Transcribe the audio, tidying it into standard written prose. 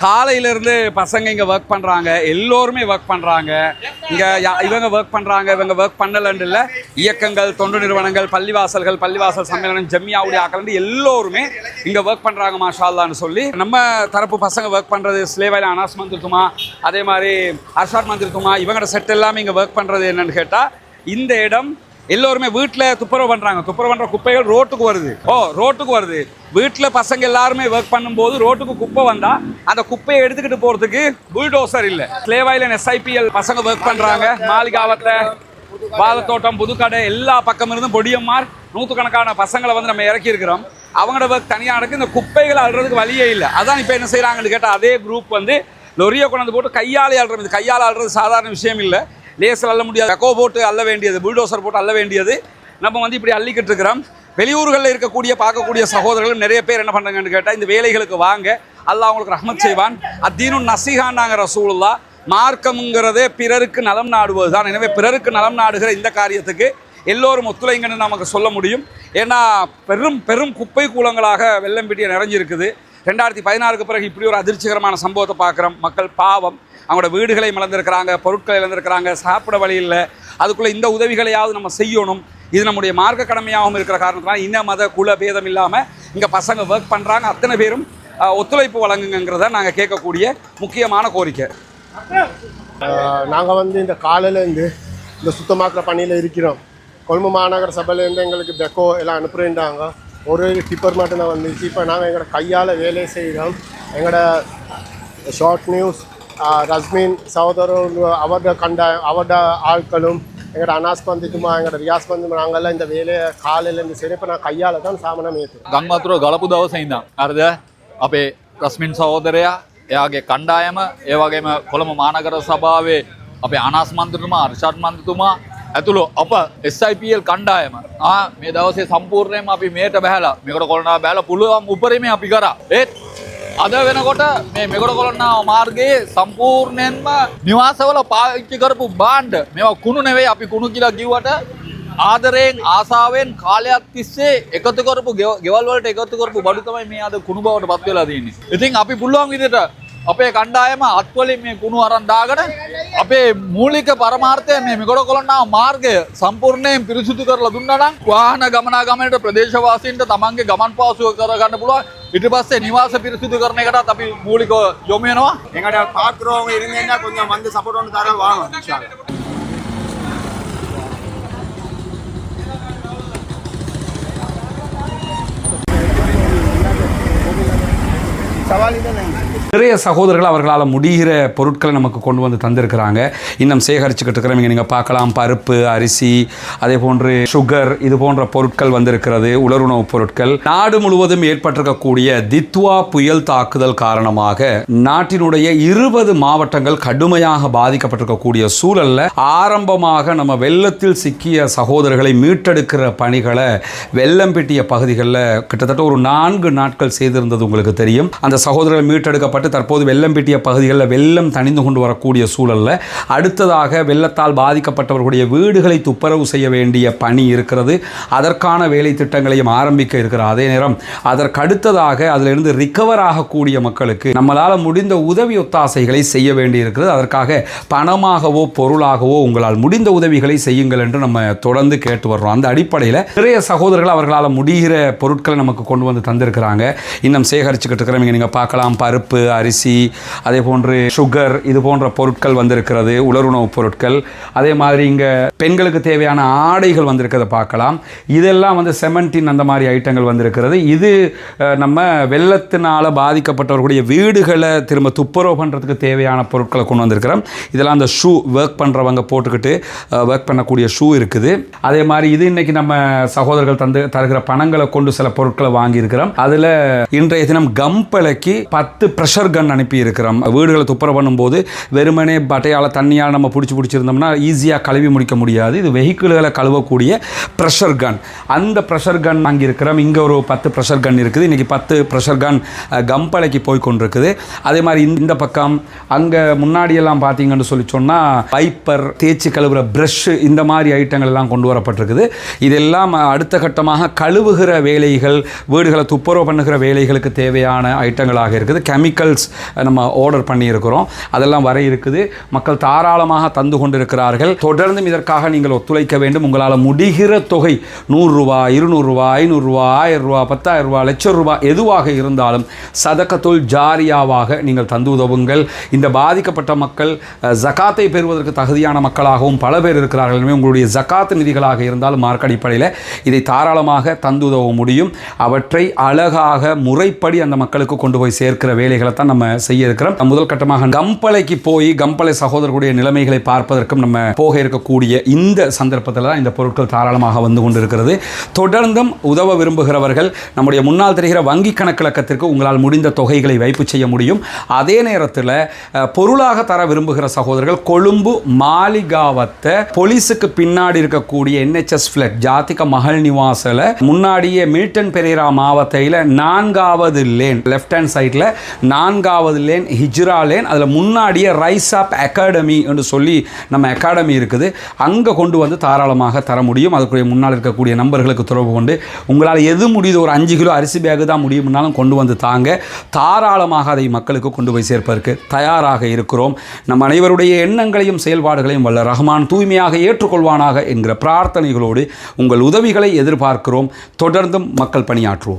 காலையிலேருந்து பசங்க இங்கே ஒர்க் பண்ணுறாங்க, எல்லோருமே ஒர்க் பண்ணுறாங்க. இங்கே இவங்க ஒர்க் பண்ணுறாங்க, இவங்க ஒர்க் பண்ணலன்னு இல்லை. இயக்கங்கள், தொண்டு நிறுவனங்கள், பள்ளிவாசல்கள், பள்ளிவாசல் சம்மேளனம், ஜம்மியாவுடைய ஆக்கள் எல்லோருமே இங்கே ஒர்க் பண்ணுறாங்க மாஷா அல்லான்னு சொல்லி. நம்ம தரப்பு பசங்க ஒர்க் பண்ணுறது ஸ்லேவாயில் அனாஸ் மந்திருத்துமா, அதே மாதிரி அர்ஷாத் மந்திருத்துமா, இவங்களோட செட் எல்லாமே இங்கே ஒர்க் பண்ணுறது என்னன்னு கேட்டால், இந்த இடம் எல்லோருமே வீட்டில் துப்புரவு பண்ணுறாங்க. துப்புரவு பண்ணுற குப்பைகள் ரோட்டுக்கு வருது. ரோட்டுக்கு வருது. வீட்டில் பசங்க எல்லாருமே ஒர்க் பண்ணும்போது ரோட்டுக்கு குப்பை வந்தால் அந்த குப்பையை எடுத்துக்கிட்டு போகிறதுக்கு புல்டோசர் இல்லை. ஸ்லேவாயில் எஸ்ஐபிஎல் பசங்க ஒர்க் பண்ணுறாங்க. மாளிகாவத்தை, வாழத்தோட்டம், புதுக்கடை எல்லா பக்கம் இருந்தும் பொடியம்மார் நூற்றுக்கணக்கான பசங்களை வந்து நம்ம இறக்கி இருக்கிறோம். அவங்களோட ஒர்க் தனியாக நடக்கு. இந்த குப்பைகளை அள்ளுறதுக்கு வழியே இல்லை. அதான் இப்போ என்ன செய்கிறாங்கன்னு கேட்டால், அதே குரூப் வந்து லொரியை கொண்டு போட்டு கையாலே அள்ளுறது. இது கையால் அள்ளுறது சாதாரண விஷயம் இல்லை. லேசில் அள்ள முடியாது. எக்கோ போட்டு அள்ள வேண்டியது, புல்டோசர் போட்டு அள்ள வேண்டியது. நம்ம வந்து இப்படி அள்ளிக்கிட்டு இருக்கிறோம். வெளியூர்களில் இருக்கக்கூடிய பார்க்கக்கூடிய சகோதரர்கள் நிறைய பேர் என்ன பண்ணுறாங்கன்னு கேட்டால், இந்த வேலைகளுக்கு வாங்க, அல்லாஹ் அவங்களுக்கு ரஹ்மத் செய்வான். அத்தீனுன் நசீஹான்னாங்க ரசூலுல்லாஹ். மார்க்கம்ங்கிறதே பிறருக்கு நலம் நாடுவது தான். எனவே பிறருக்கு நலம் நாடுகிற இந்த காரியத்துக்கு எல்லோரும் ஒத்துழைங்கன்னு நமக்கு சொல்ல முடியும். ஏன்னா பெரும் பெரும் குப்பை கூலங்களாக வெள்ளம்பிட்டியை நிறைஞ்சிருக்குது. 2016க்கு பிறகு இப்படி ஒரு அதிர்ச்சிகரமான சம்பவத்தை பார்க்குறோம். மக்கள் பாவம், அவங்களோட வீடுகளை இழந்திருக்கிறாங்க, பொருட்களை இழந்திருக்கிறாங்க, சாப்பிட வழி இல்லை. அதுக்குள்ளே இந்த உதவிகளையாவது நம்ம செய்யணும். இது நம்முடைய மார்க்க கடமையாகவும் இருக்கிற காரணத்தினால இன மத குல பேதம் இல்லாமல் இங்கே பசங்க ஒர்க் பண்ணுறாங்க. அத்தனை பேரும் ஒத்துழைப்பு வழங்குங்கிறத நாங்கள் கேட்கக்கூடிய முக்கியமான கோரிக்கை. நாங்கள் வந்து இந்த காலையிலேருந்து இந்த சுத்தமாக்குற பணியில் இருக்கிறோம். கொழும்பு மாநகர சபையிலேருந்து எங்களுக்கு பெக்கோ எல்லாம் அனுப்புகிறாங்க. ஒரு டிப்பர் மட்டும்தான் வந்துச்சு. இப்போ நாங்கள் எங்களோட கையால் வேலை செய்கிறோம். எங்களோட ஷார்ட் நியூஸ் ரஸ்மின் சகோதரர் அவரோட ஆட்களும் எங்களோட அனாஸ் பந்தித்துமா, எங்களோட ரியாஸ் பந்திமா, நாங்கள்லாம் இந்த வேலையை காலையிலேருந்து சரி. இப்போ நான் கையால் தான் சாமனம் ஏற்று ගංවතුර ගලපු දවසේ ඉඳන් හරිද අපේ රස්මින් සහෝදරයා, එයාගේ කණ්ඩායම, ඒ වගේම කොළඹ මානගර සභාවේ අපේ අනාස් මන්ත්‍රීතුමා, අර්ෂාද් මන්ත්‍රීතුමා ඇතුළු අප SIPL කණ්ඩායම මේ දවසේ සම්පූර්ණයෙන්ම අපි මේට බහැලා මෙගොඩ කොළොන්නාව බහැලා පුළුවන් උපරිමය අපි කරා. ඒත් අද වෙනකොට මේ මෙගොඩ කොළොන්නාව මාර්ගයේ සම්පූර්ණයෙන්ම නිවාසවල පාවිච්චි කරපු භාණ්ඩ මේවා කුණු නෙවෙයි. අපි කුණු කියලා කිව්වට ආදරයෙන් ආසාවෙන් කාලයක් තිස්සේ එකතු කරපු ගෙවල් වලට එකතු කරපු බඩු තමයි මේ අද කුණු බවට පත් වෙලා තියෙන්නේ. ඉතින් අපි පුළුවන් විදිහට අපේ කණ්ඩායම අත්වලින් මේ කුණු අරන් දාගෙන අපේ මූලික පරමාර්ථය මේ මෙගොඩ කොළොන්නාව මාර්ගය සම්පූර්ණයෙන් පිරිසිදු කරලා දුන්නා නම් වාහන ගමනාගමනයට ප්‍රදේශවාසීන්ට තමන්ගේ ගමන් පහසුව කරගන්න පුළුවන්. ඊට පස්සේ නිවාස පිරිසිදු කරන එකටත් අපි මූලිකව යොමු වෙනවා. எங்களோட பார்க்குறவங்க இருந்தீங்கன்னா கொஞ்சம் வந்து சப்போர்ட் ஒன்று தர வாங்க. நிறைய சகோதரர்கள் அவர்களால் முடிகிற பொருட்களை நமக்கு கொண்டு வந்து தந்திருக்கிறாங்க. இன்னும் சேகரிச்சுக்கிட்டு இருக்கிறவங்க நீங்கள் பார்க்கலாம். பருப்பு, அரிசி, அதே போன்று சுகர், இது போன்ற பொருட்கள் வந்திருக்கிறது. உலருணவுப் பொருட்கள். நாடு முழுவதும் ஏற்பட்டிருக்கக்கூடிய தித்வா புயல் தாக்குதல் காரணமாக நாட்டினுடைய 20 மாவட்டங்கள் கடுமையாக பாதிக்கப்பட்டிருக்கக்கூடிய சூழல்ல ஆரம்பமாக நம்ம வெள்ளத்தில் சிக்கிய சகோதரர்களை மீட்டெடுக்கிற பணிகளை வெள்ளம்பிட்டிய பகுதிகளில் கிட்டத்தட்ட ஒரு 4 நாட்கள் செய்திருந்தது உங்களுக்கு தெரியும். அந்த சகோதரர்கள் மீட்டெடுக்கப்பட்டு தற்போது வெள்ளம்பிட்டிய பகுதிகளில் வெள்ளம் தணிந்து கொண்டு வரக்கூடிய சூழலில் அடுத்ததாக வெள்ளத்தால் பாதிக்கப்பட்டவர்களுடைய வீடுகளை துப்புரவு செய்ய வேண்டிய பணி இருக்கிறது. அதற்கான வேலை திட்டங்களையும் ஆரம்பிக்க இருக்கிற அதே நேரம் அதற்கடுத்ததாக அதிலிருந்து ரிகவர் ஆகக்கூடிய மக்களுக்கு நம்மளால் முடிந்த உதவி ஒத்தாசைகளை செய்ய வேண்டி இருக்கிறது. அதற்காக பணமாகவோ பொருளாகவோ உங்களால் முடிந்த உதவிகளை செய்யுங்கள் என்று நம்ம தொடர்ந்து கேட்டு வர்றோம். அந்த அடிப்படையில் நிறைய சகோதரர்கள் அவர்களால் முடிகிற பொருட்களை நமக்கு கொண்டு வந்து தந்திருக்கிறாங்க. இன்னும் சேகரிச்சுக்கிட்டு இருக்கிறவங்க நீங்கள் பார்க்கலாம். பருப்பு, அரிசி, அதே போன்று சுகர், இது போன்ற பொருட்கள் வந்திருக்கிறது. உலருணவுப் பொருட்கள். அதே மாதிரி இங்கே பெண்களுக்கு தேவையான ஆடைகள் வந்திருக்கிறத பார்க்கலாம். இதெல்லாம் வந்து செமெண்டின் அந்த மாதிரி ஐட்டங்கள் வந்திருக்கிறது. இது நம்ம வெள்ளத்தினால் பாதிக்கப்பட்டவர்களுடைய வீடுகளை திரும்ப துப்புரவு பண்ணுறதுக்கு தேவையான பொருட்களை கொண்டு வந்திருக்கிறோம். இதெல்லாம் அந்த ஷூ ஒர்க் பண்ணுறவங்க போட்டுக்கிட்டு ஒர்க் பண்ணக்கூடிய ஷூ இருக்குது. அதே மாதிரி இது இன்றைக்கி நம்ம சகோதரர்கள் தருகிற பணங்களை கொண்டு சில பொருட்களை வாங்கியிருக்கிறோம். அதில் இன்றைய தினம் கம்பளைக்கு 10 ப்ரெஷர் கன் அனுப்பி இருக்கிறோம். வீடுகளை துப்புரவு பண்ணும்போது வெறுமனே பட்டையால் தண்ணியால் நம்ம பிடிச்சிருந்தோம்னா ஈஸியாக கழுவி முடிக்க முடியாது. இது வெஹிக்கிள்களை கழுவக்கூடிய ப்ரெஷர் கன். அந்த ப்ரெஷர் கன் வாங்கியிருக்கிறோம். இங்கே ஒரு 10 ப்ரெஷர் கன் இருக்குது. இன்றைக்கி 10 ப்ரெஷர் கன் கம்பளைக்கு போய் கொண்டிருக்குது. அதே மாதிரி இந்த பக்கம் அங்கே முன்னாடியெல்லாம் பார்த்தீங்கன்னு சொல்லி சொன்னால் வைப்பர், தேய்ச்சி கழுவுற ப்ரஷ், இந்த மாதிரி ஐட்டங்கள் எல்லாம் கொண்டு வரப்பட்டிருக்குது. இதெல்லாம் அடுத்த கட்டமாக கழுவுகிற வேலைகள், வீடுகளை துப்புரவு பண்ணுகிற வேலைகளுக்கு தேவையான ஐட்டங்களாக இருக்குது. கெமிக்கல் பாட்டில்ஸ் நம்ம ஆர்டர் பண்ணியிருக்கிறோம். அதெல்லாம் வர இருக்குது. மக்கள் தாராளமாக தந்து கொண்டிருக்கிறார்கள். தொடர்ந்தும் இதற்காக நீங்கள் ஒத்துழைக்க வேண்டும். உங்களால் முடிகிற தொகை 100 ரூபா, 200 ரூபா, 500 ரூபா, 1000 ரூபா, 10,000 ரூபா, லட்சம் ரூபா எதுவாக இருந்தாலும் சதகத்துல் ஜாரியாவாக நீங்கள் தந்து உதவுங்கள். இந்த பாதிக்கப்பட்ட மக்கள் ஜகாத்தை பெறுவதற்கு தகுதியான மக்களாகவும் பல பேர் இருக்கிறார்கள். எனவே உங்களுடைய ஜகாத் நிதிகளாக இருந்தாலும் மார்க்க அடிப்படையில் இதை தாராளமாக தந்து உதவ முடியும். அவற்றை அழகாக முறைப்படி அந்த மக்களுக்கு கொண்டு போய் சேர்க்கிற வேலைகளை தான் நம்ம செய்ய இருக்கிறோம். முதல் கட்டமாக கம்பளைக்கு போய் கம்பளை சகோதரர்களுடைய நிலைமைகளை பார்ப்பதற்கும் நம்ம போக இருக்கக்கூடிய இந்த சந்தர்ப்பத்தில் தான் இந்த பொருட்கள் தாராளமாக வந்து கொண்டிருக்கிறது. தொடர்ந்தும் உதவ விரும்புகிறவர்கள் நம்முடைய முன்னால் தெரிகிற வங்கி கணக்கிழக்கத்திற்கு உங்களால் முடிந்த தொகைகளை வைப்பு செய்ய முடியும். அதே நேரத்தில் பொருளாக தர விரும்புகிற சகோதரர்கள் கொழும்பு மாளிகாவத்தை போலீஸுக்கு பின்னாடி இருக்கக்கூடிய NHS ஃபிளட் ஜாதிக மகள் நிவாசில் முன்னாடியே மில்டன் பெரேரா மாவட்டத்தில் 4வது லேன் லெஃப்ட் ஹேண்ட் சைடில் 4வது லேன் ஹிஜ்ரா லேன், அதில் முன்னாடியே ரைஸ் ஆப் அகாடமி என்று சொல்லி நம்ம அகாடமி இருக்குது. அங்கே கொண்டு வந்து தாராளமாக தர முடியும். அதுக்குரிய முன்னால் இருக்கக்கூடிய நம்பர்களுக்கு தொடர்பு கொண்டு உங்களால் எது முடியுது, ஒரு 5 கிலோ அரிசி பேகு தான் முடியும்னாலும் கொண்டு வந்து தாங்க. தாராளமாக அதை மக்களுக்கு கொண்டு போய் சேர்ப்பதற்கு தயாராக இருக்கிறோம். நம் அனைவருடைய எண்ணங்களையும் செயல்பாடுகளையும் வல்ல ரஹ்மான் தூய்மையாக ஏற்றுக்கொள்வானாக என்கிற பிரார்த்தனைகளோடு உங்கள் உதவிகளை எதிர்பார்க்கிறோம். தொடர்ந்தும் மக்கள் பணியாற்றுவோம்.